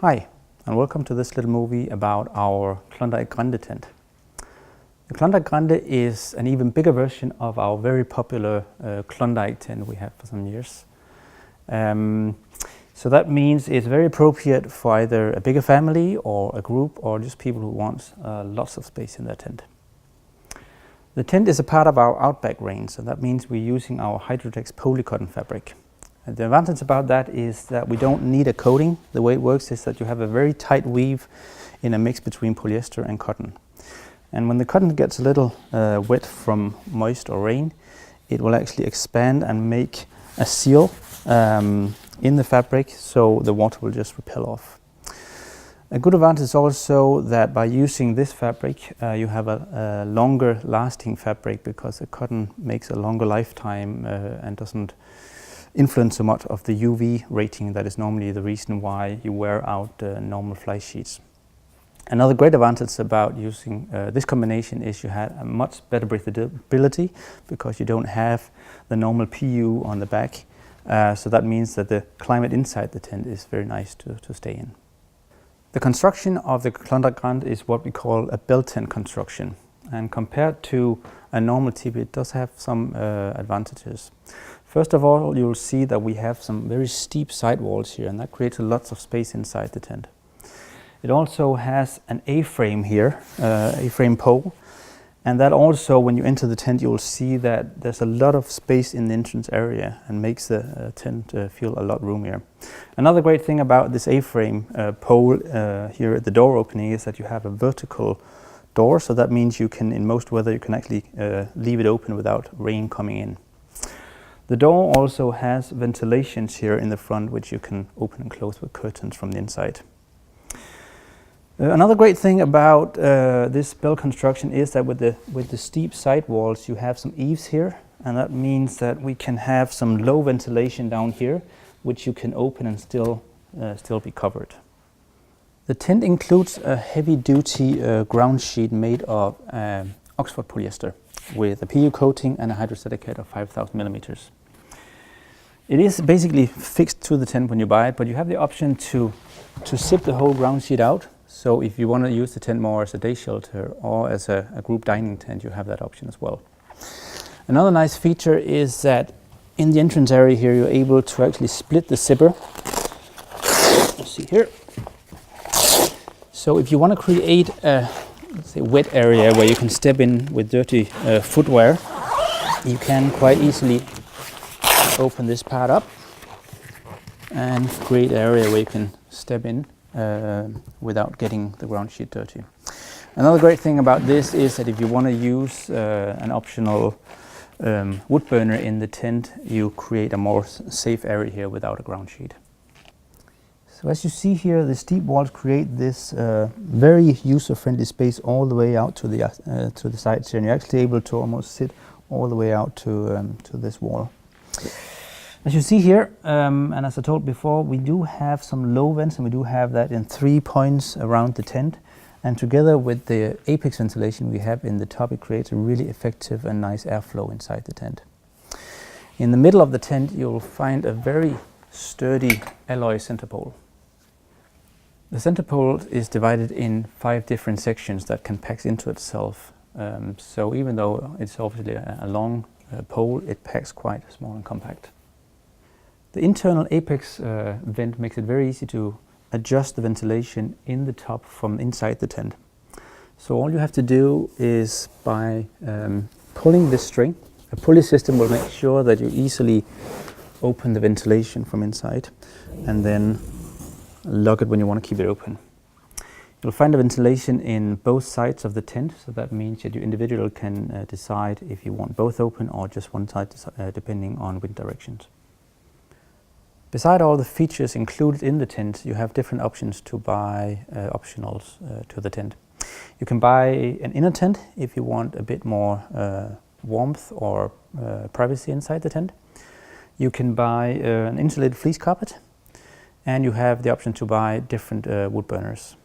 Hi, and welcome to this little movie about our Klondike Grande tent. The Klondike Grande is an even bigger version of our very popular Klondike tent we had for some years. So that means it's very appropriate for either a bigger family or a group or just people who want lots of space in their tent. The tent is a part of our Outback range, and that means we're using our Hydrotex polycotton fabric. And the advantage about that is that we don't need a coating. The way it works is that you have a very tight weave in a mix between polyester and cotton. And when the cotton gets a little wet from moist or rain, it will actually expand and make a seal in the fabric, so the water will just repel off. A good advantage is also that by using this fabric, you have a longer lasting fabric because the cotton makes a longer lifetime and doesn't influence so much of the UV rating that is normally the reason why you wear out normal fly sheets. Another great advantage about using this combination is you have a much better breathability because you don't have the normal PU on the back. So that means that the climate inside the tent is very nice to stay in. The construction of the Klondike Grande is what we call a belt tent construction. And compared to a normal tipi, it does have some advantages. First of all, you'll see that we have some very steep side walls here, and that creates lots of space inside the tent. It also has an A-frame here, A-frame pole, and that also, when you enter the tent, you'll see that there's a lot of space in the entrance area and makes the tent feel a lot roomier. Another great thing about this A-frame pole here at the door opening is that you have a vertical door, so that means you can, in most weather, you can actually leave it open without rain coming in. The door also has ventilations here in the front, which you can open and close with curtains from the inside. Another great thing about this belt construction is that with the steep side walls, you have some eaves here, and that means that we can have some low ventilation down here, which you can open and still be covered. The tent includes a heavy-duty ground sheet made of Oxford polyester with a PU coating and a hydrostatic head of 5,000 millimeters. It is basically fixed to the tent when you buy it, but you have the option to zip the whole ground sheet out. So if you want to use the tent more as a day shelter or as a group dining tent, you have that option as well. Another nice feature is that in the entrance area here, you're able to actually split the zipper. You see here. So if you want to create a, let's say, wet area where you can step in with dirty footwear, you can quite easily open this part up and create an area where you can step in without getting the ground sheet dirty. Another great thing about this is that if you want to use an optional wood burner in the tent, you create a more safe area here without a ground sheet. So as you see here, the steep walls create this very user-friendly space all the way out to the sides here, and you're actually able to almost sit all the way out to this wall. As you see here, and as I told before, we do have some low vents, and we do have that in 3 points around the tent. And together with the apex ventilation we have in the top, it creates a really effective and nice airflow inside the tent. In the middle of the tent, you'll find a very sturdy alloy center pole. The center pole is divided in 5 different sections that can pack into itself. So even though it's obviously a long pole, it packs quite small and compact. The internal apex vent makes it very easy to adjust the ventilation in the top from inside the tent. So all you have to do is by pulling this string, a pulley system will make sure that you easily open the ventilation from inside and then lock it when you want to keep it open. You'll find the ventilation in both sides of the tent, so that means that you individually can decide if you want both open or just one side depending on wind directions. Beside all the features included in the tent, you have different options to buy optionals to the tent. You can buy an inner tent if you want a bit more warmth or privacy inside the tent. You can buy an insulated fleece carpet, and you have the option to buy different wood burners.